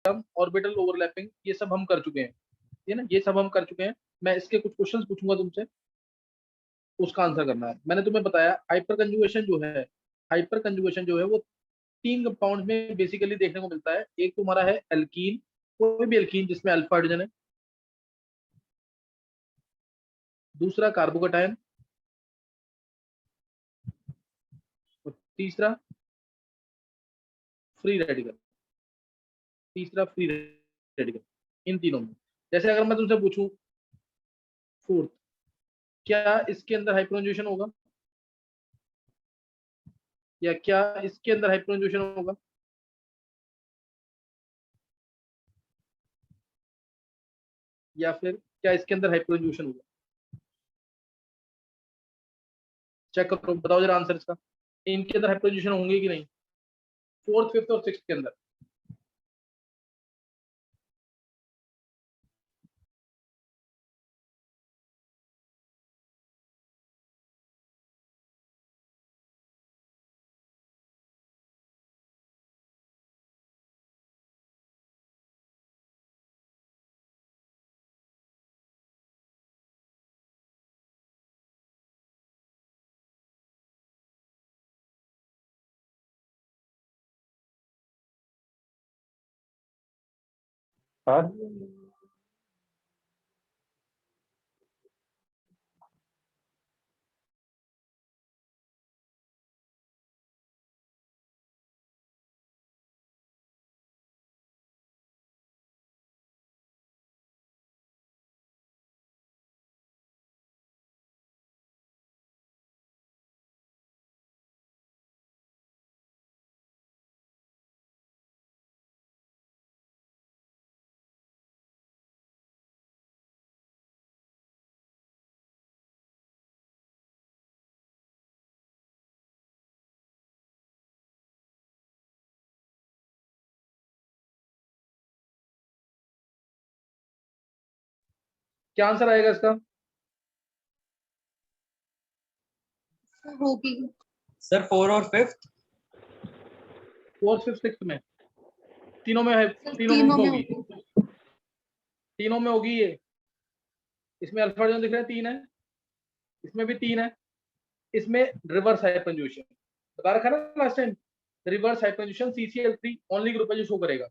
Orbital overlapping, ये सब हम कर चुके हैं, ये ना, ये सब हम कर चुके हैं। मैं इसके कुछ क्वेश्चंस पूछूंगा तुमसे, उसका आंसर करना है। मैंने तुम्हें बताया हाइपर कंजुगेशन जो है वो तीन कंपाउंड में बेसिकली देखने को मिलता है। एक तुम्हारा है एल्कीन, कोई भी एल्कीन जिसमें अल्फा हाइड्रोजन है। दूसरा कार्बोकैटायन, और तीसरा फ्री रेडिकल। तीसरा फ्री रेडिकल, इन तीनों में। जैसे अगर मैं तुमसे पूछूं फोर्थ, क्या इसके अंदर हाइपरकंजुगेशन होगा, या क्या इसके अंदर हाइपरकंजुगेशन होगा? या फिर क्या इसके अंदर हाइपरकंजुगेशन होगा? चेक करो, बताओ जरा आंसर इसका। इनके अंदर हाइपरकंजुगेशन होंगे कि नहीं, फोर्थ, फिफ्थ और सिक्स के अंदर? हाँ, क्या आंसर आएगा इसका? होगी सर 4 और 5। फोर्थ, फिफ्थ, सिक्स में, तीनों में है, तीनों में तीनों में होगी, होगी। तीनों में होगी ये। इसमें अल्फा हाइड्रोजन दिख रहा है, तीन है। इसमें भी तीन है। इसमें रिवर्स हाइपरकंजुगेशन बता रखा है ना last time. Reverse hyperconjugation CCl3 only group है जो शो करेगा।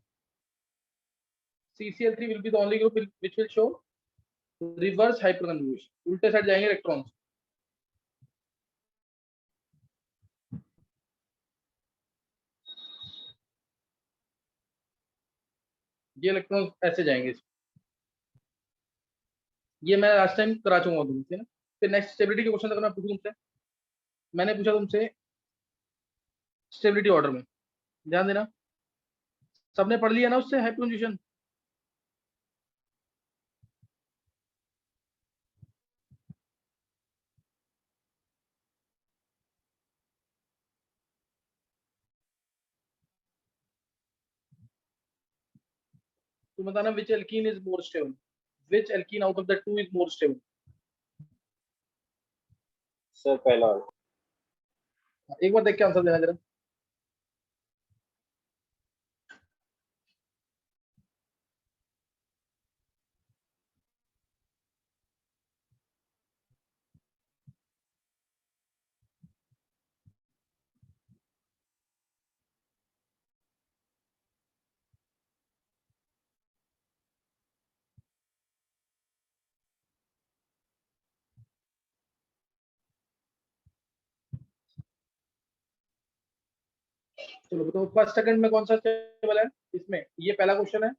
CCl3 will be the only group which will show reverse hyperconjugation. उल्टे साइड जाएंगे इलेक्ट्रॉन्स। ये इलेक्ट्रॉन्स ऐसे जाएंगे। ये मैं लास्ट टाइम करा चुका हूँ तुमसे ना। फिर नेक्स्ट स्टेबिलिटी के क्वेश्चन अगर मैं पूछूं तुमसे, मैंने पूछा तुमसे स्टेबिलिटी ऑर्डर में, ध्यान देना। सबने पढ़ लिया ना उससे हाइपरकंजुगेशन? तो बताना which alkene is more stable, which alkene out of the two is more stable. Sir पहला। एक बार देख के आंसर देना जरा। चलो बताओ फर्स्ट सेकंड में कौन सा स्टेबल है इसमें। ये पहला क्वेश्चन है,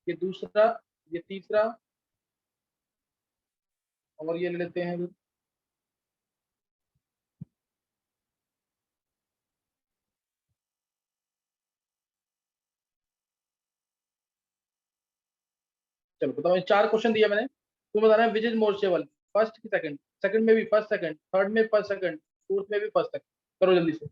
ये दूसरा, ये तीसरा, और ये ले लेते हैं। चलो बताओ, ये चार क्वेश्चन दिया मैंने, तुम बताना है which is more stable. First की सेकंड, सेकंड में भी फर्स्ट सेकंड, थर्ड में फर्स्ट सेकंड, फोर्थ में भी फर्स्ट सेकंड। करो जल्दी से।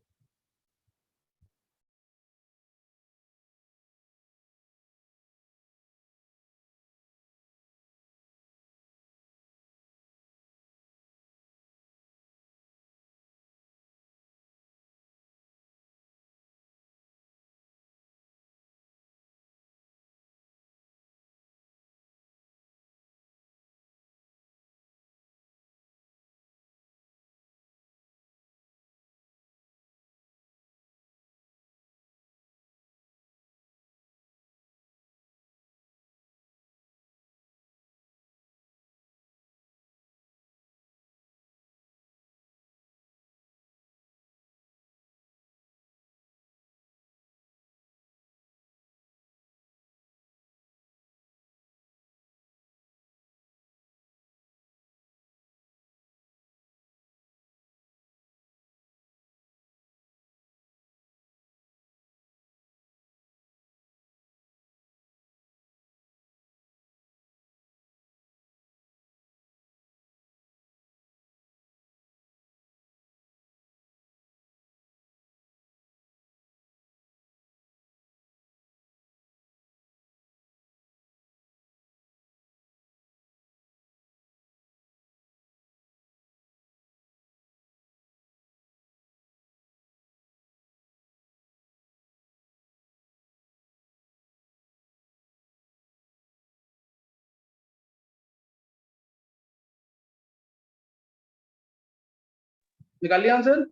निकाल लिया आंसर?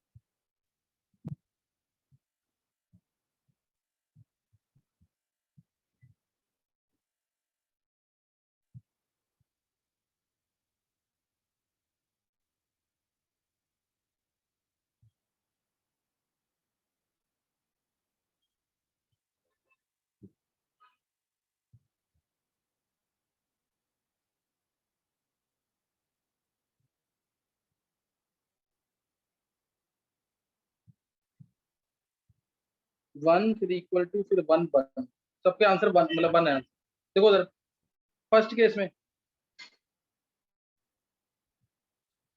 वन फिर इक्वल टू फिर वन वन, सबके आंसर वन, मतलब वन है। देखो उधर फर्स्ट केस में,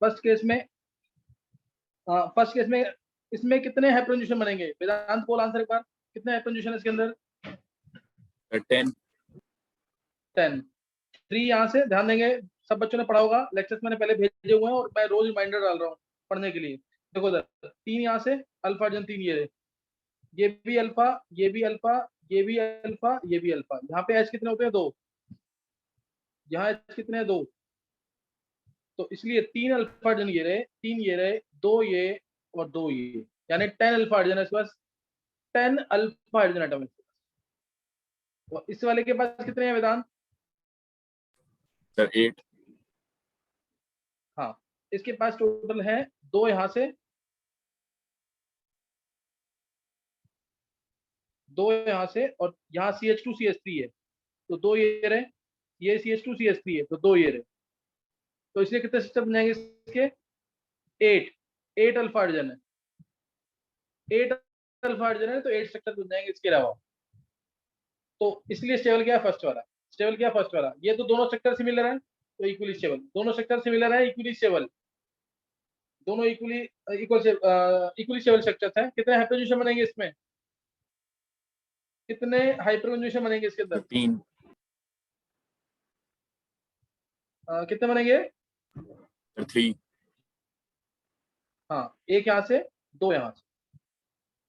फर्स्ट केस में फर्स्ट केस में इसमें कितने हाइपरजंक्शन बनेंगे? वेदांत बोल आंसर एक बार, कितने हाइपरजंक्शन है इसके अंदर? 10। 10। 3 यहाँ से ध्यान देंगे, सब बच्चों ने पढ़ा होगा, लेक्चर्स मैंने पहले भेजे हुए हैं और मैं रोज रिमाइंडर डाल रहा हूँ पढ़ने के लिए। देखो उधर 3 यहाँ से अल्फा अर्जन 3 ये भी अल्फा, ये भी अल्फा, ये भी अल्फा, ये भी अल्फा। यहाँ पे एच कितने होते हैं? 2। यहाँ एच कितने हैं? 2। तो इसलिए 3 अल्फा अर्जन ये रहे, 3 ये रहे, 2 ये और 2 ये, यानी 10 अल्फा अर्जन है इसके पास। 10 अल्फा अर्जन एटम है। और इस वाले के पास कितने हैं वेदांत? सर 8। हाँ, इसके पास टोटल है 2 यहाँ से, 2 यहाँ से, और यहाँ CH2CH3 है, तो 2 ये रहे, ये CH2CH3 है, तो 2 ये रहे। तो इसलिए कितने स्ट्रक्चर बन जाएंगे इसके? 8 अल्फा हाइड्रोजन है, 8 अल्फा हाइड्रोजन है, तो 8 स्ट्रक्चर बन जाएंगे इसके अलावा। तो इसलिए स्टेबल क्या है? फर्स्ट वाला। स्टेबल क्या? फर्स्ट वाला। ये तो दोनों स्ट्रक्चर सिमिलर है, तो इक्वली स्टेबल। दोनों स्ट्रक्चर सिमिलर है, इक्वली स्टेबल, दोनों इक्वली इक्वली स्टेबल स्ट्रक्चर्स हैं। कितने हाइपरजंक्शन बनेंगे इसमें? कितने हाइपरजंक्शन बनेंगे इसके अंदर? 3। कितने बनेंगे? 3। हाँ, एक यहाँ से, 2 यहाँ से,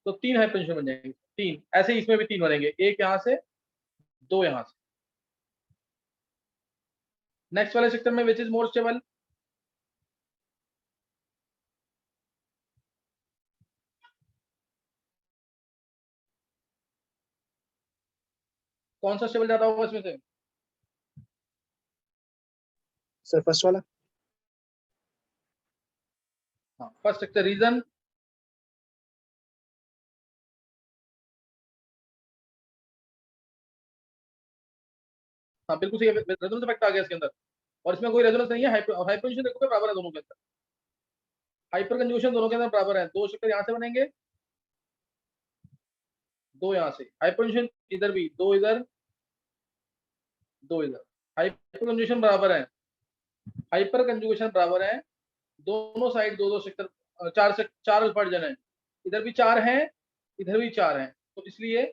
तो 3 हाइपरजंक्शन बन जाएंगे। 3 ऐसे ही इसमें भी 3 बनेंगे, एक यहाँ से, 2 यहाँ से। नेक्स्ट वाले सेक्टर में विच इज मोर स्टेबल? कौन सा स्टेबल ज्यादा होगा इसमें से? सर फर्स्ट वाला। हाँ, फर्स्ट सेक्टर। रीजन? हाँ बिल्कुल सही, रेजोनेंस इफेक्ट आ गया इसके अंदर, और इसमें कोई रेजोनेंस नहीं है। हाइपरजंक्शन देखोगे बराबर है दोनों के अंदर, हाइपर कंजूशन दोनों के अंदर बराबर है। 2 सेक्टर यहाँ से बनेंगे, 2 यहाँ से। हाइपरजंक्शन इधर भी, 2 इधर, 2 इधर। हाइपर कंजूशन बराबर है, हाइपर कंजुगेशन बराबर है, दोनों साइड 2-2 सेक्टर, 4 अल्फा हाइड्रोजन है। इधर भी 4 हैं, इधर भी 4 हैं, तो इसलिए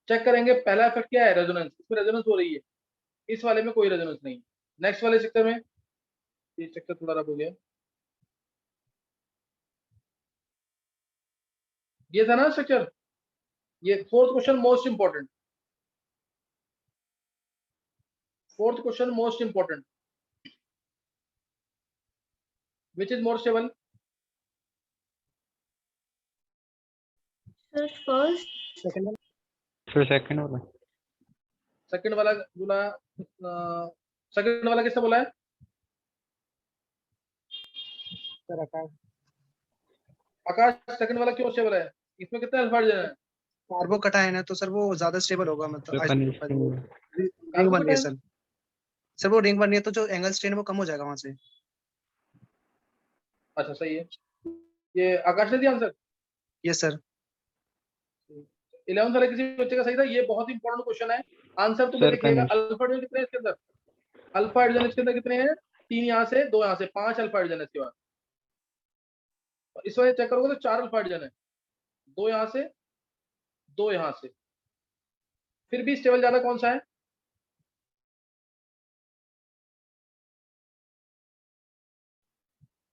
चेक करेंगे पहला इफेक्ट क्या है? रेजोनेंस। इसमें रेजोनेंस हो रही है, इस वाले में कोई रेजोनेंस नहीं। नेक्स्ट वाले सेक्टर में, ये सेक्टर थोड़ा रब हो गया, ये था ना स्ट्रक्चर। ये fourth question most important, fourth question most important. Which is more stable? Sir first. Second वाला। फिर सेकंड वाला। सेकंड वाला बोला, सेकंड वाला किसने बोला है? सर आकाश। आकाश, सेकंड वाला क्यों स्टेबल है? इसमें कितने अल्फा हाइड्रोजन है? कार्बो कटायन है तो सर वो ज्यादा स्टेबल होगा, मतलब रिंग कार्बो बन रही है कटायन? सर। सर वो रिंग बन रही है तो जो एंगल स्ट्रेन है वो कम हो जाएगा वहां से। अच्छा सही है, ये आकाश ने दिया आंसर। Yes sir. 11th वाले किसी बच्चे का सही था। ये बहुत इंपॉर्टेंट क्वेश्चन है, आंसर तो सर, देखिएगा। कनिष्क। अल्फा हाइड्रोजन कितने हैं इसके अंदर? अल्फा हाइड्रोजन इसके अंदर कितने हैं? 3 यहाँ से, 2 यहाँ से, 5 अल्फा हाइड्रोजन है इसके बाद। इस वजह चेक करोगे तो 4 अल्फा हाइड्रोजन है, 2 यहाँ से, 2 यहाँ से। फिर भी स्टेबल ज्यादा कौन सा है?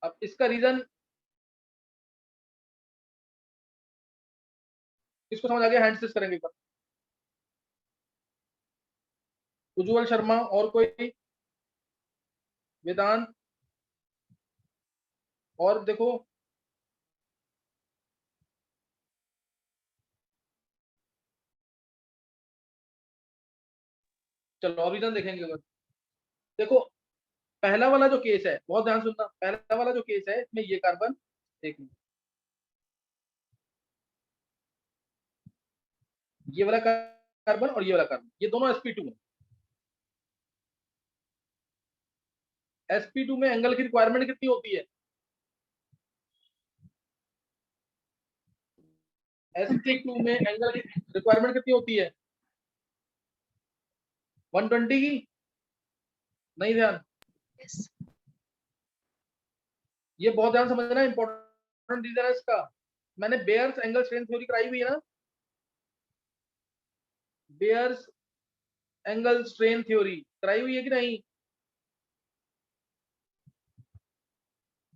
अब इसका रीजन किसको समझ आ गया? हैंड करेंगे एक बार। उज्जवल शर्मा और कोई? वेदांत? और देखो चलो और रीजन देखेंगे अगर। देखो पहला वाला जो केस है, बहुत ध्यान सुनना, पहला वाला जो केस है इसमें ये कार्बन, एक मिनट, ये वाला कार्बन और ये वाला कार्बन, ये दोनों sp2 है। sp2 में एंगल की रिक्वायरमेंट कितनी होती है? sp2 में एंगल की रिक्वायरमेंट कितनी होती है? 120 की? नहीं ध्यान, ये बहुत ध्यान समझना, इंपॉर्टेंट रीजन है इसका। मैंने बेयर्स एंगल स्ट्रेन थ्योरी कराई हुई है ना, बेयर्स एंगल स्ट्रेन थ्योरी कराई हुई है कि नहीं?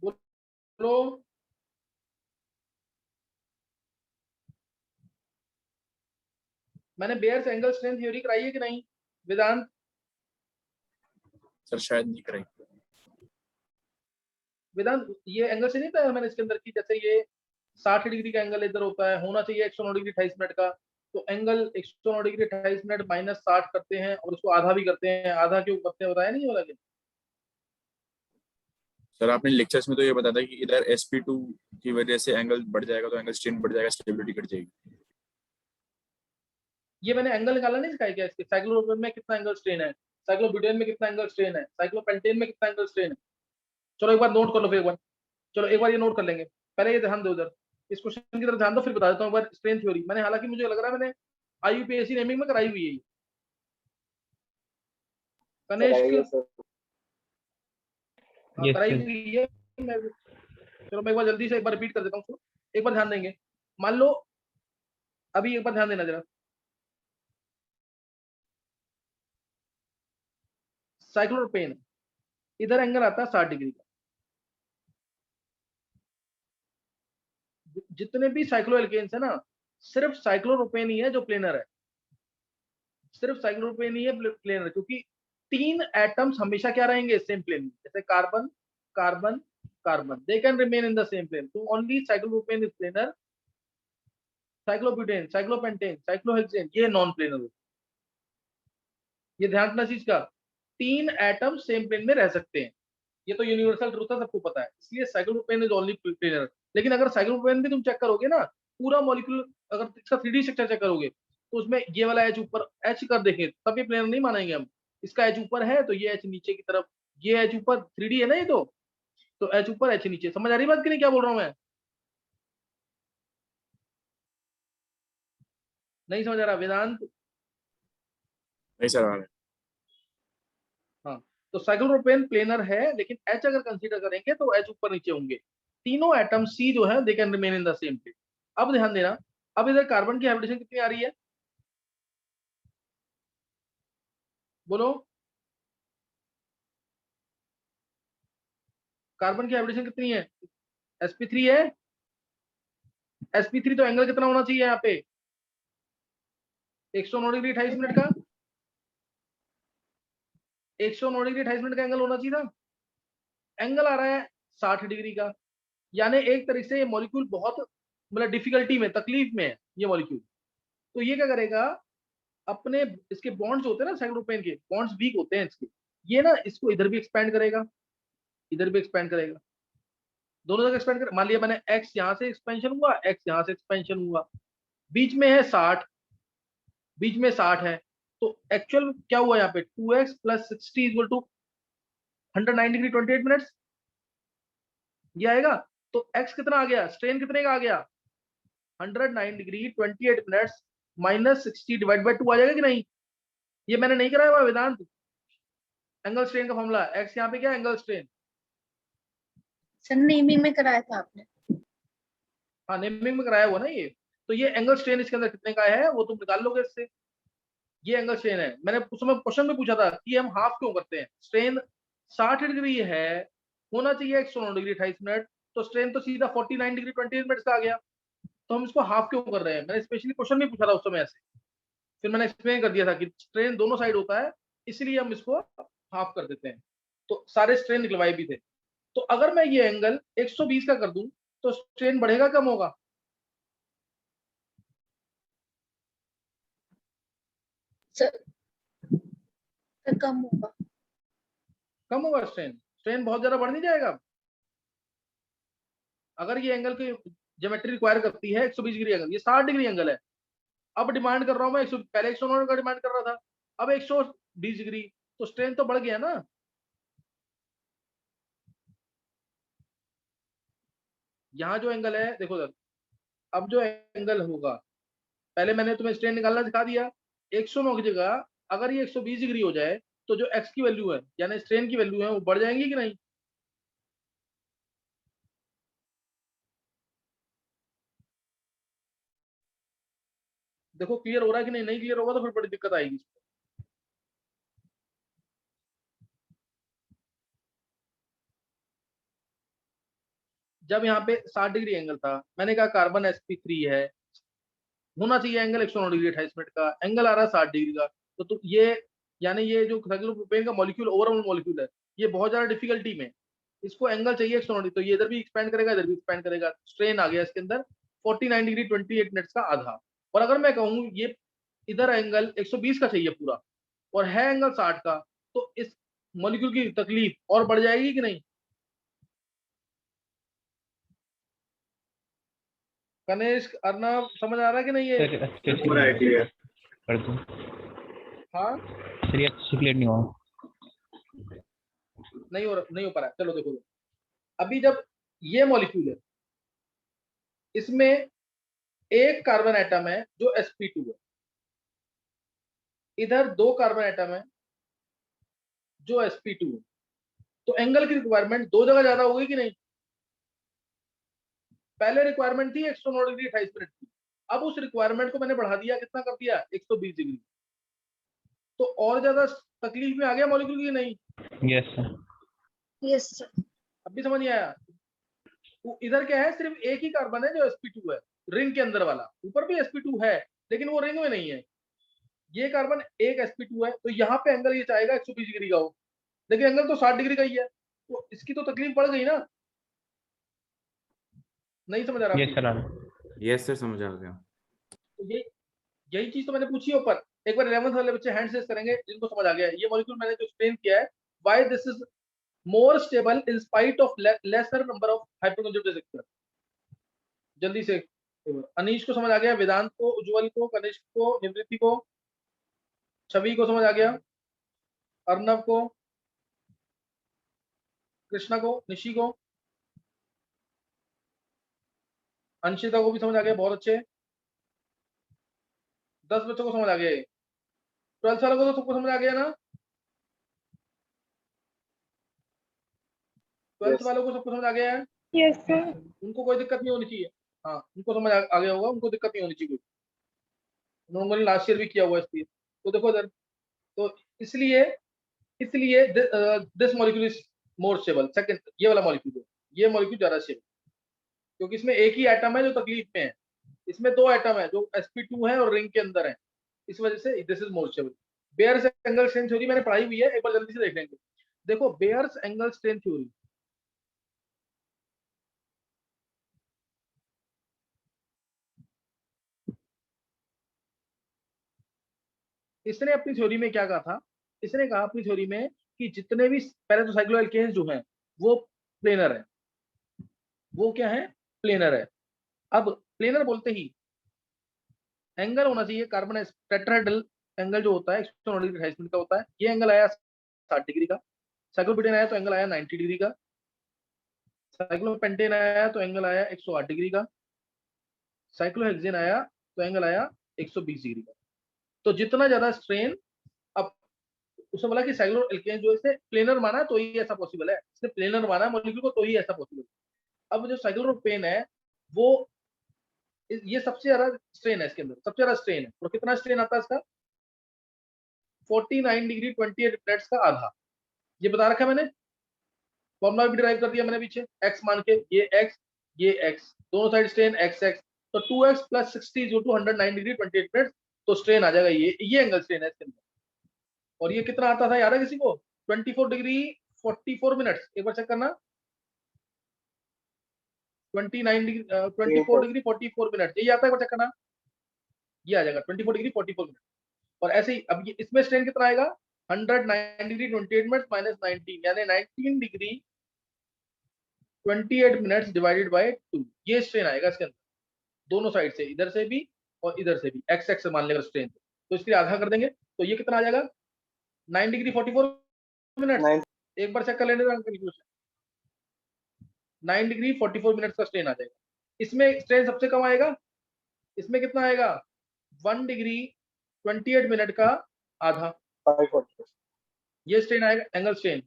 बोलो। मैंने बेयर्स एंगल स्ट्रेन थ्योरी कराई है कि नहीं वेदांत? सर शायद नहीं कराई। वेदांत ये एंगल से नहीं था मैंने इसके अंदर की, जैसे ये 60 डिग्री का एंगल इधर होता है, होना चाहिए 109 डिग्री 28 मिनट का, तो एंगल 109 डिग्री 28 मिनट माइनस 60 करते हैं और उसको आधा भी करते हैं, आधा क्यों करते हैं बताया नहीं वाला क्या? सर आपने लेक्चर्स में तो ये बताया था कि इधर sp2 की वजह से एंगल बढ़ जाएगा, तो एंगल स्ट्रेन बढ़ जाएगा, स्टेबिलिटी घट जाएगी। ये मैंने एंगल निकाला नहीं सिखाया क्या इसके? साइक्लोप्रोपेन में कितना एंगल स्ट्रेन है, साइक्लोब्यूटेन में कितना एंगल स्ट्रेन है, साइक्लोपेंटेन में कितना एंगल स्ट्रेन है? चलो एक बार नोट कर लो फिर एक बार, चलो एक बार ये नोट कर लेंगे, पहले ये ध्यान दो उधर, इस क्वेश्चन की तरफ ध्यान दो, फिर बता देता हूँ एक बार स्ट्रेन थ्योरी। मैंने हालांकि मुझे लग रहा है मैंने IUPAC नेमिंग में कराई हुई है कनिष्क, कराई हुई है। चलो मैं एक बार जल्दी से एक बार रिपीट कर देता हूँ, एक बार ध्यान देंगे। मान लो अभी एक बार ध्यान देना जरा, साइक्लोप्रोपेन इधर एंगल आता है 60 डिग्री का, जितने भी साइक्लोएल्केन्स है ना, सिर्फ साइक्लोप्रोपेन ही है जो प्लेनर है, सिर्फ साइक्लोप्रोपेन ही है प्लेनर, क्योंकि 3 एटम्स हमेशा क्या रहेंगे? सेम प्लेन में, जैसे carbon carbon carbon, they can remain in the same plane, तो only cyclopropane is planar, cyclobutane cyclopentane cyclohexane ये नॉन प्लेनर। ये ध्यान रखना चीज का, 3 एटम सेम प्लेन में रह सकते हैं, ये तो यूनिवर्सल ट्रूथ है, सबको पता है, इसलिए साइक्लोप्रोपेन इज ओनली प्लेनर। लेकिन अगर साइक्लोप्रोपेन भी तुम चेक करोगे ना, पूरा मॉलिक्यूल अगर इसका 3D स्ट्रक्चर चेक करोगे, तो उसमें ये वाला एच ऊपर एच कर देखें तब ये प्लेनर नहीं मानेंगे हम। इसका एच ऊपर है तो ये एच नीचे की तरफ, ये एच ऊपर 3D है ना, ये तो एच ऊपर एच नीचे। समझ आ रही बात कि नहीं, क्या बोल रहा हूँ मैं? नहीं समझ आ रहा वेदांत? नहीं सर आ रहा है। हाँ, तो साइक्लोप्रोपेन प्लेनर है, लेकिन एच अगर कंसीडर करेंगे तो एच ऊपर नीचे होंगे, तीनों एटम सी जो है they can remain in the same plane. अब ध्यान देना, अब इधर कार्बन की हाइब्रिडेशन कितनी आ रही है? बोलो, कार्बन की हाइब्रिडेशन कितनी है? sp3 है, sp3 तो एंगल कितना होना चाहिए यहाँ पे? 109 डिग्री 28 मिनट का, 109 डिग्री 28 मिनट का एंगल होना चाहिए था, एंगल आ रहा है 60 डिग्री का, यानी एक तरीके से ये मॉलिक्यूल बहुत मतलब डिफिकल्टी में, तकलीफ में है ये मॉलिक्यूल। तो ये क्या करेगा, अपने इसके बॉन्ड्स होते हैं ना साइक्लोप्रोपेन के, बॉन्ड्स वीक होते हैं इसके, ये ना इसको इधर भी एक्सपेंड करेगा, इधर भी एक्सपेंड करेगा, दोनों जगह एक्सपेंड कर। मान लिया मैंने एक्स यहाँ से एक्सपेंशन हुआ, एक्स यहाँ से एक्सपेंशन हुआ, बीच में है 60, बीच में 60 है, तो एक्चुअल क्या हुआ यहाँ पे 2x + 60 equal to 109 degree 28 minutes, ये आएगा। तो x कितना आ गया, स्ट्रेन कितने का आ गया? 109 degree 28 minutes minus 60 divide by 2 आ जाएगा कि नहीं? ये मैंने नहीं कराया हुआ वेदांत, एंगल स्ट्रेन का फॉर्मूला, x यहाँ पे क्या एंगल स्ट्रेन? सर नेमिंग में कराया था आपने। हाँ नेमिंग में कराया हुआ ना ये, तो ये एंगल स्ट्रेन इसके अंदर कितने का है वो तुम निकाल लोगे इससे, ये एंगल स्ट्रेन है। मैंने उस समय क्वेश्चन में पूछा था कि हम हाफ क्यों करते हैं, स्ट्रेन 60 डिग्री है, होना चाहिए 109 डिग्री 28 मिनट, तो स्ट्रेन तो सीधा 49 डिग्री 28 मिनट का आ गया, तो हम इसको हाफ क्यों कर रहे हैं? मैंने स्पेशली क्वेश्चन में पूछा था उस समय ऐसे, फिर मैंने एक्सप्लेन कर दिया था कि स्ट्रेन दोनों साइड होता है, इसलिए हम इसको हाफ कर देते हैं, तो सारे स्ट्रेन निकलवाए भी थे। तो अगर मैं ये एंगल 120 का कर दूं तो स्ट्रेन बढ़ेगा कम होगा? सर सर कम होगा। कम होगा स्ट्रेन, स्ट्रेन बहुत ज्यादा बढ़ नहीं जाएगा। अगर ये एंगल की ज्योमेट्री रिक्वायर करती है 120 डिग्री एंगल, ये 60 डिग्री एंगल है, अब डिमांड कर रहा हूं मैं 100, पहले 109 का डिमांड कर रहा था, अब 120 डिग्री, तो स्ट्रेन तो बढ़ गया ना। यहाँ जो एंगल है देखो सर, अब जो एंगल होगा, पहले मैंने तुम्हें स्ट्रेन निकालना सिखा दिया, 109 की जगह अगर ये 120 डिग्री हो जाए तो जो एक्स की वैल्यू है यानी स्ट्रेन की वैल्यू है वो बढ़ जाएंगी कि नहीं? देखो क्लियर हो रहा है कि नहीं? नहीं क्लियर होगा तो फिर बड़ी दिक्कत आएगी। जब यहाँ पे 60 डिग्री एंगल था, मैंने कहा कार्बन sp3 है, होना चाहिए एंगल 109 डिग्री 28 मिनट का, एंगल आ रहा है 60 डिग्री का, तो ये यानी ये जो साइक्लोप्रोपेन का मॉलिक्यूल ओवरऑल मॉलिक्यूल है ये बहुत ज्यादा डिफिकल्टी में, इसको एंगल चाहिए 109 डिग्री, तो ये इधर भी एक्सपेंड करेगा इधर भी एक्सपेंड करेगा, स्ट्रेन आ गया इसके अंदर 49 डिग्री 28 मिनट्स का आधा। और अगर मैं कहूँ ये इधर एंगल 120 का चाहिए पूरा और है एंगल 60 का, तो इस मॉलिक्यूल की तकलीफ और बढ़ जाएगी कि नहीं? कनिष्क, अर्नव, समझ आ रहा है कि नहीं? ये पूरा है क्लियर। कर दूं हाँ सर, ये क्लियर नहीं हुआ। नहीं हो पा रहा है। चलो देखो, अभी जब ये मॉलिक्यूल है, इसमें एक कार्बन एटम है जो sp2 है, इधर दो कार्बन एटम है जो sp2 है, तो एंगल की रिक्वायरमेंट दो जगह ज्यादा होगी कि नहीं? पहले रिक्वायरमेंट थी 109 डिग्री 28 मिनट की, अब उस रिक्वायरमेंट को मैंने बढ़ा दिया, कितना कर दिया? 120 डिग्री, तो और ज्यादा तकलीफ में आ गया मॉलिक्यूल की नहीं? Yes sir. Yes sir. अब भी समझ नहीं आया? इधर क्या है, सिर्फ एक ही कार्बन है जो sp2 है, रिंग के अंदर वाला, ऊपर भी sp2 है लेकिन वो रिंग में नहीं है, ये कार्बन एक sp2 है, तो यहाँ पे एंगल ये चाहेगा 120 डिग्री का हो, लेकिन एंगल तो 60 डिग्री का ही है, तो इसकी तो तकलीफ बढ़ गई ना? नहीं समझ आ रहा? Yes sir. यस सर, समझ आ गया। तो यही चीज तो मैंने पूछी है ऊपर। एक बार 11th वाले बच्चे हैंड रेज करेंगे जिनको समझ आ गया है। ये मॉलिक्यूल मैंने जो एक्सप्लेन किया है, why this is more stable in spite of lesser number of hyperconjugative reactor. जल्दी से अनीश को समझ आ गया, वेदांत को, उज्जवल को, कनिष्क को, निवृत्ति को, छवि को समझ आ गया, अर्नव को, कृष्णा को, निशी को, अंशिता को भी समझ आ गया, बहुत अच्छे। 10 बच्चों को समझ आ गया। 12th वालों को तो सबको समझ आ गया ना? 12th वालों को सबको समझ आ गया है? Yes sir. उनको कोई दिक्कत नहीं होनी चाहिए। हाँ, उनको समझ आ गया होगा, उनको दिक्कत नहीं होनी चाहिए। उन्होंने लास्ट ईयर भी किया हुआ इसलिए। तो देखो इधर, तो इसलिए this molecule is more stable. Second, ये वाला मॉलिक्यूल, ये मॉलिक्यूल ज्यादा स्टेबल, क्योंकि इसमें एक ही एटम है जो तकलीफ में है, इसमें दो एटम है जो sp2 है और रिंग के अंदर है, इस वजह से this is more stable. Baeyer's angle strain theory मैंने पढ़ाई हुई है, एक बार जल्दी से देख लेंगे। देखो बेयर्स एंगल स्ट्रेन थ्योरी, इसने अपनी थ्योरी में क्या कहा था? इसने कहा अपनी थ्योरी में कि जितने भी पहले तो साइक्लोएल्केन्स जो हैं वो प्लेनर है, वो क्या है? प्लेनर है। अब प्लेनर बोलते ही एंगल होना चाहिए कार्बन टेट्राहेड्रल एंगल जो होता है 109 डिग्री 28 मिनट का होता है, ये एंगल आया 60 डिग्री का। साइक्लोपेंटेन आया तो एंगल आया 90 डिग्री का। साइक्लोपेंटेन आया तो एंगल आया 108 डिग्री का। साइक्लोहेक्सेन आया तो एंगल आया 120 डिग्री का। तो जितना ज्यादा स्ट्रेन, अब उसने बोला कि साइक्लोएल्केन जो इसने प्लेनर माना तो ही ऐसा पॉसिबल है, इसने प्लेनर माना मॉलिक्यूल को तो ही ऐसा पॉसिबल है। अब जो साइक्लोप्रोपेन है वो, ये सबसे ज्यादा स्ट्रेन है इसके अंदर, सबसे ज्यादा स्ट्रेन है। और कितना स्ट्रेन आता है इसका? 49 डिग्री 28 मिनट्स का आधा, ये बता रखा है मैंने, फॉर्मूला भी डिराइव कर दिया मैंने पीछे, x मान के, ये x दोनों साइड स्ट्रेन x x, तो 2x + 60 = 109 डिग्री 28 मिनट, तो स्ट्रेन आ जाएगा, ये एंगल स्ट्रेन है इसके अंदर। और ये कितना आता था याद है किसी को? 24 डिग्री 44 मिनट्स, एक बार चेक करना, 24 डिग्री 44 मिनट, यही आता है, एक बार चेक करना, ये आ जाएगा 24 डिग्री 44 मिनट। और ऐसे ही अब ये इसमें स्ट्रेन कितना आएगा? 100 9 डिग्री 28 मिनट माइनस 19 यानी 19 डिग्री 28 मिनट्स डिवाइडेड बाय 2, ये स्ट्रेन आएगा इसके अंदर दोनों साइड से, इधर से भी और इधर से भी, एक्स एक्स मान लेगा स्ट्रेन, तो इसके लिए आधा कर देंगे तो ये कितना आ जाएगा 9 डिग्री 44 मिनट। एक बार चेक कर लेने कैलकुलेशन, 9 डिग्री 44 मिनट का स्ट्रेन आ जाएगा। इसमें स्ट्रेन सबसे कम आएगा, इसमें कितना आएगा 1 डिग्री 28 मिनट का आधा, ये स्ट्रेन आएगा एंगल स्ट्रेन,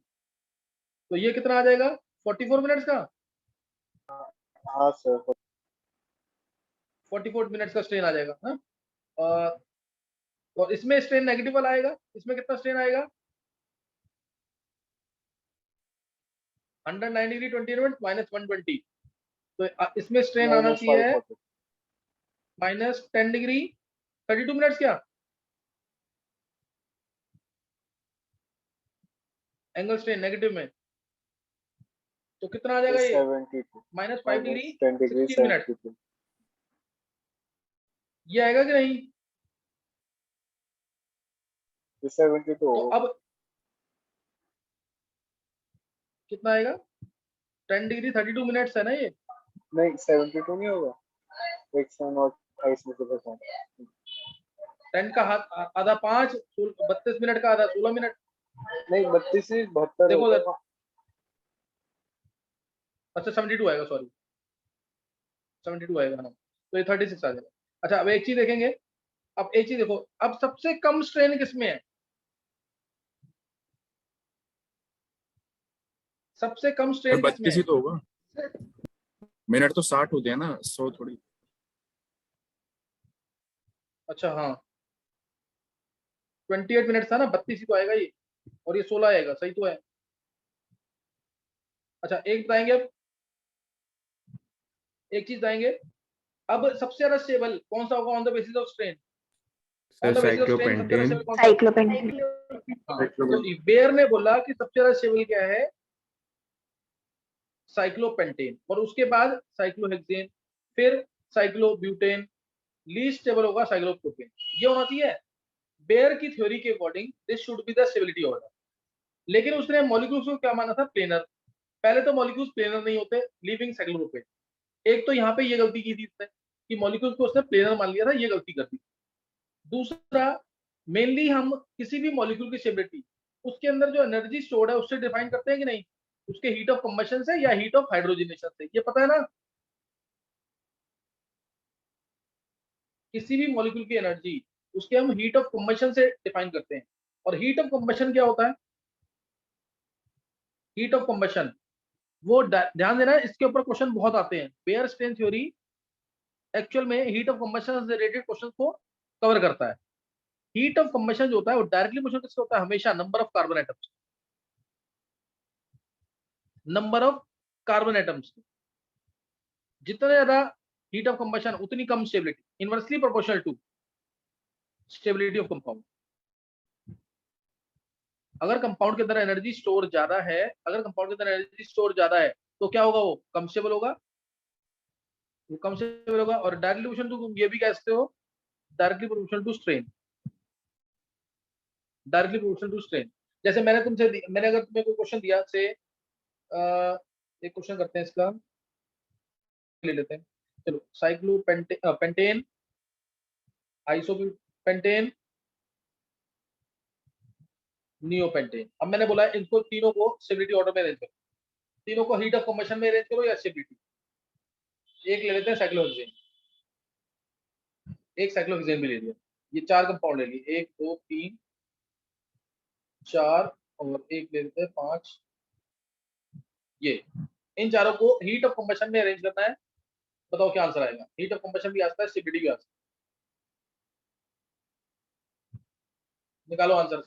तो ये कितना आ जाएगा 44 मिनट्स का। हाँ सर 44 मिनट्स का स्ट्रेन आ जाएगा। हाँ, और इसमें स्ट्रेन नेगेटिव वाला आएगा, इसमें कितना स्ट्रेन आएगा 109 डिग्री 20 मिनट माइनस 120, तो इसमें स्ट्रेन आना चाहिए माइनस 10 डिग्री 32 मिनट्स क्या एंगल स्ट्रेन नेगेटिव में, तो कितना आ जाएगा ये 72 माइनस 5 डिग्री 10 डिग्री 16 मिनट, 72 ये आएगा कि नहीं। 72 तो होगा। अब कितना आएगा 10 डिग्री 32 मिनट्स है ना ये, नहीं 72 नहीं होगा, 128 में से बचा 10 का आधा 5 32 मिनट का आधा 16 मिनट, नहीं 32 से 72 देखो होगा। उधर, अच्छा 72 आएगा, सॉरी 72 आएगा ना, तो ये 36 आ जाएगा। अच्छा अब एक चीज देखेंगे, अब एक चीज देखो, अब सबसे कम स्ट्रेन किसमें है, सबसे कम स्ट्रेन किसमें 32 ही है। तो होगा, मिनट तो 60 होते हैं ना, 100 थोड़ी। अच्छा हाँ 28 मिनट था ना, 32 ही तो आएगा ये, और ये 16 आएगा, सही तो है। अच्छा एक बताएंगे, अब एक चीज बताएंगे, अब सबसे ज्यादा स्टेबल कौन सा होगा on the basis of strain, on the basis of strain सबसे ज्यादा स्टेबल कौन सा। साइक्लोपेंटेन। हाँ, तो बेयर ने बोला कि सबसे ज्यादा स्टेबल क्या है साइक्लोपेंटेन, और उसके बाद साइक्लोहेक्सेन, फिर साइक्लोब्यूटेन, लीस्ट स्टेबल होगा साइक्लोप्रोपेन, ये होना चाहिए बेयर की थ्योरी के according, this should be the stability order. लेकिन उसने मॉलिक्यूल्स को क्या माना था प्लेनर, पहले तो मॉलिक्यूल्स प्लेनर नहीं होते, लिविंग साइक्लोप्रोपेन, एक तो यहाँ पे ये गलती की थी उसने कि मॉलिक्यूल्स को उसने प्लेनर मान लिया था, ये गलती कर दी। दूसरा, मेनली हम किसी भी मॉलिक्यूल की स्टेबिलिटी उसके अंदर जो एनर्जी स्टोर्ड है उससे डिफाइन करते हैं कि नहीं, उसके हीट ऑफ कंबशन से या हीट ऑफ हाइड्रोजनेशन से, ये पता है ना। किसी भी मॉलिक्यूल की एनर्जी उसके हम हीट ऑफ कंबशन से डिफाइन करते हैं, और हीट ऑफ कंबशन क्या होता है, हीट ऑफ कंबशन वो ध्यान देना है, इसके ऊपर क्वेश्चन बहुत आते हैं। बेयर स्ट्रेन थ्योरी एक्चुअल में हीट ऑफ कंबशन से रिलेटेड क्वेश्चन को कवर करता है। हीट ऑफ कंबशन जो होता है वो डायरेक्टली क्वेश्चन किससे होता है, हमेशा number of carbon atoms, number of carbon atoms, जितना ज्यादा हीट ऑफ कंबशन उतनी कम stability, inversely proportional to stability of compound. अगर कंपाउंड के अंदर एनर्जी स्टोर ज्यादा है, अगर कंपाउंड के अंदर एनर्जी स्टोर ज्यादा है तो क्या होगा, वो कम स्टेबल होगा, वो कम स्टेबल होगा। और डायरेक्टली प्रोपोर्शनल टू ये भी कह सकते हो, directly proportional to strain, directly proportional to strain. जैसे मैंने अगर तुम्हें कोई क्वेश्चन दिया से एक क्वेश्चन करते हैं इसका, ले लेते हैं, चलो साइक्लोपेंटेन, आइसोपेंटेन, नियोपेंटेन। अब मैंने बोला इनको तीनों को स्टेबिलिटी ऑर्डर में अरेंज करो, तीनों को हीट ऑफ कंबशन में अरेंज करो या स्टेबिलिटी। एक ले लेते हैं साइक्लोहेक्सेन, एक साइक्लोहेक्सेन भी ले लिया, ये 4 कंपाउंड ले लिए, 1 2 3 4 और एक ले लेते हैं 5, ये इन चारों को हीट ऑफ कंबशन में अरेंज करना है। बताओ क्या आंसर आएगा, हीट ऑफ कंबशन भी आता है, स्टेबिलिटी भी आता है, निकालो आंसर।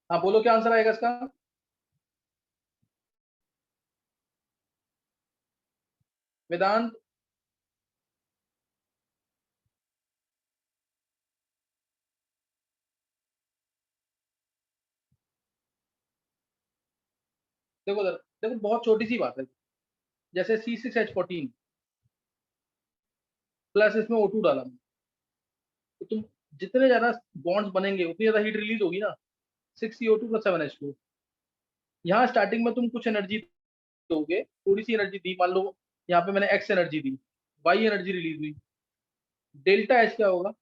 हाँ बोलो क्या आंसर आएगा इसका? वेदांत? देखो जरा, देखो बहुत छोटी सी बात है, जैसे C6H14 प्लस इसमें O2 डाला, तो तुम जितने ज्यादा बॉन्ड्स बनेंगे उतनी ज्यादा हीट रिलीज होगी ना। 6CO2 + 7H2। यहाँ स्टार्टिंग में तुम कुछ एनर्जी दोगे, थोड़ी सी एनर्जी दी, मान लो यहाँ पे मैंने X एनर्जी दी, Y एनर्जी रिलीज हुई, डेल्टा H क्या होगा?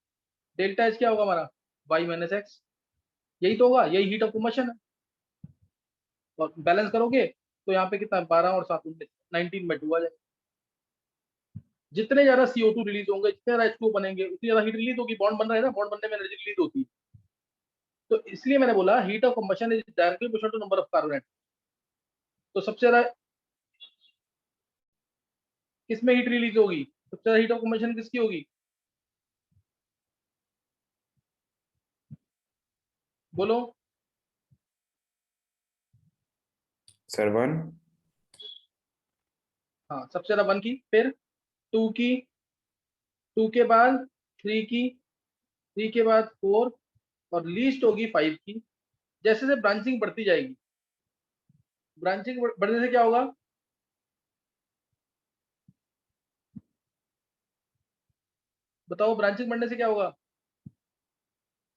डेल्टा H क्या होगा हमारा? Y - X। यही तो होगा, यही हीट ऑफ कंबशन है। और बैलेंस करोगे तो यहाँ पे कितना, 12 और 7 19, 19 में 2 आ जाएगा। जितने ज्यादा CO2 रिलीज होंगे, जितने ज्यादा H2O बनेंगे, उतनी ज्यादा हीट रिलीज होगी। बॉन्ड बन रहा है ना, बॉन्ड बनने में एनर्जी रिलीज होती है। तो इसलिए मैंने बोला heat of combustion is directly proportional to number of carbon atom. तो सबसे ज्यादा किसमें हीट रिलीज होगी? सबसे ज्यादा हीट ऑफ कंबशन किसकी होगी? बोलो। सर 1। हाँ सबसे ज्यादा 1 की, फिर 2 की, 2 के बाद 3 की, 3 के बाद 4, और लीस्ट होगी 5 की। जैसे जैसे ब्रांचिंग बढ़ती जाएगी, ब्रांचिंग बढ़ने से क्या होगा? बताओ, ब्रांचिंग बढ़ने से क्या होगा?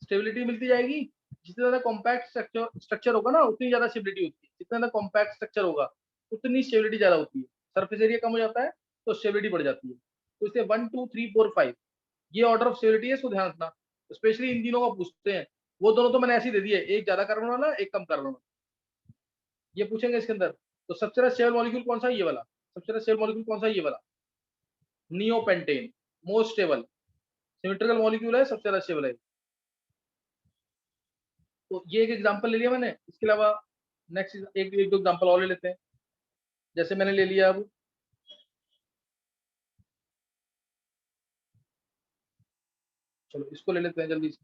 स्टेबिलिटी मिलती जाएगी। जितना ज्यादा कॉम्पैक्ट स्ट्रक्चर होगा ना, उतनी ज्यादा स्टेबिलिटी होती है। जितना ज्यादा कॉम्पैक्ट स्ट्रक्चर होगा उतनी स्टेबिलिटी ज्यादा होती है। सरफेस एरिया कम हो जाता है तो स्टेबिलिटी बढ़ जाती है। तो इसलिए 1 2 3 4 5 ये ऑर्डर ऑफ स्टेबिलिटी है, इसको ध्यान रखना। स्पेशली इन तीनों का पूछते हैं। वो दोनों तो मैंने ऐसे ही दे दिए, एक ज्यादा कार्बन वाला, एक कम कार्बन वाला। ये पूछेंगे इसके अंदर। तो सबसे ज्यादा स्टेबल मॉलिक्यूल कौन सा है? ये वाला। सबसे ज्यादा स्टेबल मॉलिक्यूल कौन सा है? ये वाला, neopentane. Most stable symmetrical molecule है, सबसे ज्यादा स्टेबल है। तो ये एक एग्जांपल ले लिया मैंने। इसके अलावा नेक्स्ट एक दो एग्जांपल और ले लेते हैं। जैसे मैंने ले लिया, अब चलो इसको ले लेते हैं जल्दी से।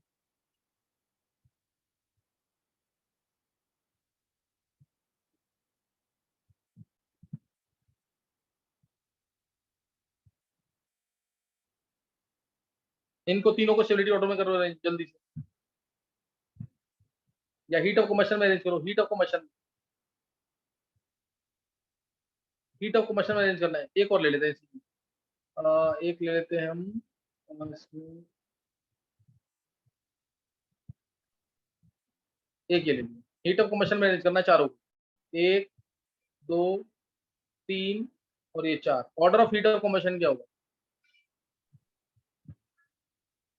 इनको तीनों को स्टेबिलिटी ऑर्डर में करो जल्दी से, या हीट ऑफ कम्बशन में अरेंज करो। Heat of combustion, heat of combustion में अरेंज करना है। एक और ले लेते हैं इसी एक ले लेते हैं हम इसमें, एक ये ले लिया। हीट ऑफ कम्बशन में अरेंज करना है चारों को, 1 2 3 और ये 4। Order of heat of combustion क्या होगा?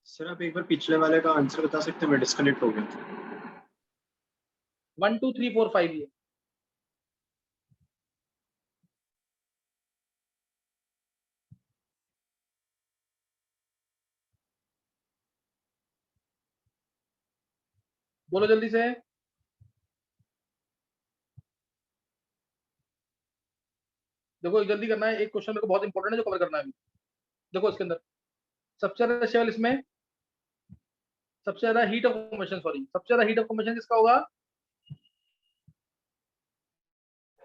सर आप एक बार पिछले वाले का आंसर बता सकते हैं? मैं डिस्कनेक्ट हो गया था। 1 2 3 4 5 ये। बोलो जल्दी से। देखो जल्दी करना है, एक क्वेश्चन मेरे को बहुत इंपॉर्टेंट है जो कवर करना है अभी। देखो इसके अंदर सबसे ज्यादा स्टेबल, इसमें सबसे ज्यादा हीट ऑफ कम्बशन, सॉरी सबसे ज्यादा हीट ऑफ कम्बशन किसका होगा?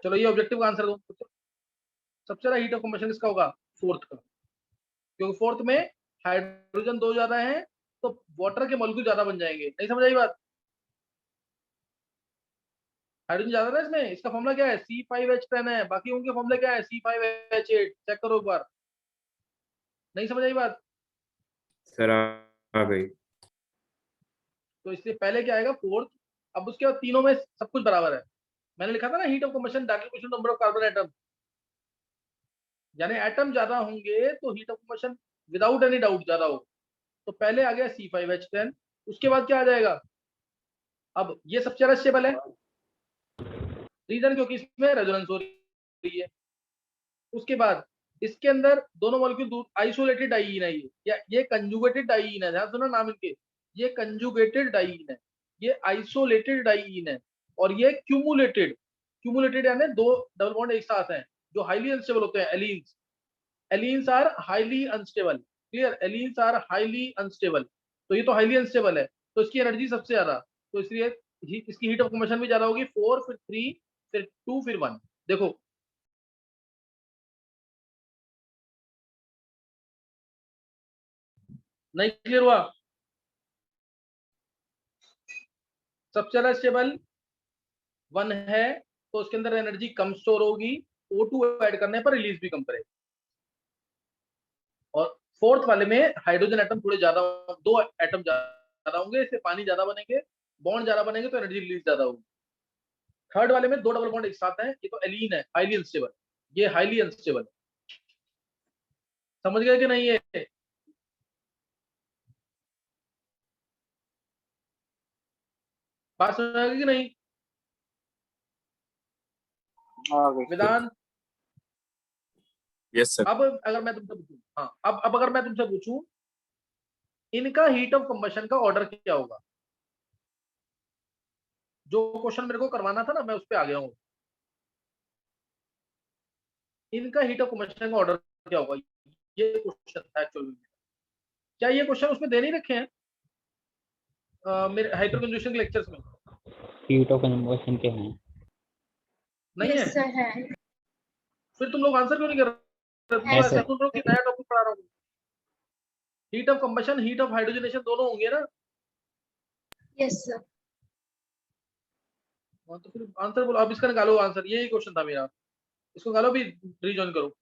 चलो ये ऑब्जेक्टिव का आंसर दो। सबसे ज्यादा हीट ऑफ कम्बशन किसका होगा? फोर्थ का। क्योंकि फोर्थ में हाइड्रोजन 2 ज्यादा है, तो वाटर के मॉलिक्यूल ज्यादा बन जाएंगे। नहीं समझ आई बात? हाइड्रोजन ज्यादा ना इसमें। इसका फॉर्मूला क्या है? C5H10 है। बाकी उनके फॉर्मूला क्या है? C5H8। चेक करो एक बार। नहीं समझ आई बात? सर आ गई। तो इसलिए पहले क्या आएगा? फोर्थ। अब उसके बाद तीनों में सब कुछ बराबर है। मैंने लिखा था ना, heat of combustion directly number of carbon atom, यानी एटम ज्यादा होंगे तो heat of combustion without any doubt ज्यादा हो। तो पहले आ गया C5H10, उसके बाद क्या आ जाएगा? अब ये सबसे ज्यादा स्टेबल है। रीजन क्योंकि इसमें रेजोनेंस हो रही है। उसके बाद इसके अंदर दोनों मॉलिक्यूल दूर, आइसोलेटेड डाइईन है ये, या ये कंजुगेटेड डाइईन है। ध्यान सुनो नाम इनके, ये कंजुगेटेड डाइईन है, ये आइसोलेटेड डाइईन है, और ये क्यूमुलेटेड। क्यूमुलेटेड यानी दो डबल बॉन्ड एक साथ हैं, जो हाईली अनस्टेबल होते हैं, allenes. Allenes are highly unstable. Clear? Allenes are highly unstable. तो ये तो हाईली अनस्टेबल है, तो इसकी एनर्जी सबसे ज्यादा। तो इसलिए इसकी हीट ऑफ कंबशन भी ज्यादा होगी, 4 फिर 3 फिर 2 फिर 1। देखो नहीं क्लियर हुआ? सबसे ज्यादा स्टेबल 1 है तो उसके अंदर एनर्जी कम स्टोर होगी, O2 ऐड करने पर रिलीज भी कम करेगा। और फोर्थ वाले में हाइड्रोजन एटम थोड़े ज्यादा, 2 एटम ज्यादा होंगे, इससे पानी ज्यादा बनेंगे, बॉन्ड ज्यादा बनेंगे तो एनर्जी रिलीज ज्यादा होगी। थर्ड वाले में 2 डबल बॉन्ड एक साथ है, ये तो एलीन है, हाईली अनस्टेबल, ये हाईली अनस्टेबल। समझ गए कि नहीं? ये बात समझ आ गई कि नहीं? वेदांत, यस सर। अब अगर मैं तुमसे पूछूं, हाँ अब अगर मैं तुमसे पूछूं इनका हीट ऑफ कंबशन का ऑर्डर क्या होगा? जो क्वेश्चन मेरे को करवाना था ना, मैं उस पर आ गया हूं। इनका हीट ऑफ कंबशन का ऑर्डर क्या होगा, ये क्वेश्चन था एक्चुअली में। क्या ये क्वेश्चन उसमें दे नहीं रखे हैं मेरे हाइड्रोकंजूशन के लेक्चर्स में? हीट ऑफ कंबशन के हैं। नहीं है? यस सर है। फिर तुम लोग आंसर क्यों नहीं कर रहे? तुम है लोग ऐसा सर। सुन रहे हो कि नया टॉपिक पढ़ा रहा हूँ। Heat of combustion, heat of hydrogenation दोनों होंगे ना? Yes sir. हाँ, तो फिर आंसर बोलो। अब इसका निकालो आंसर, यही क्वेश्चन था मेरा, इसको निकालो, भी रीजॉइन करो।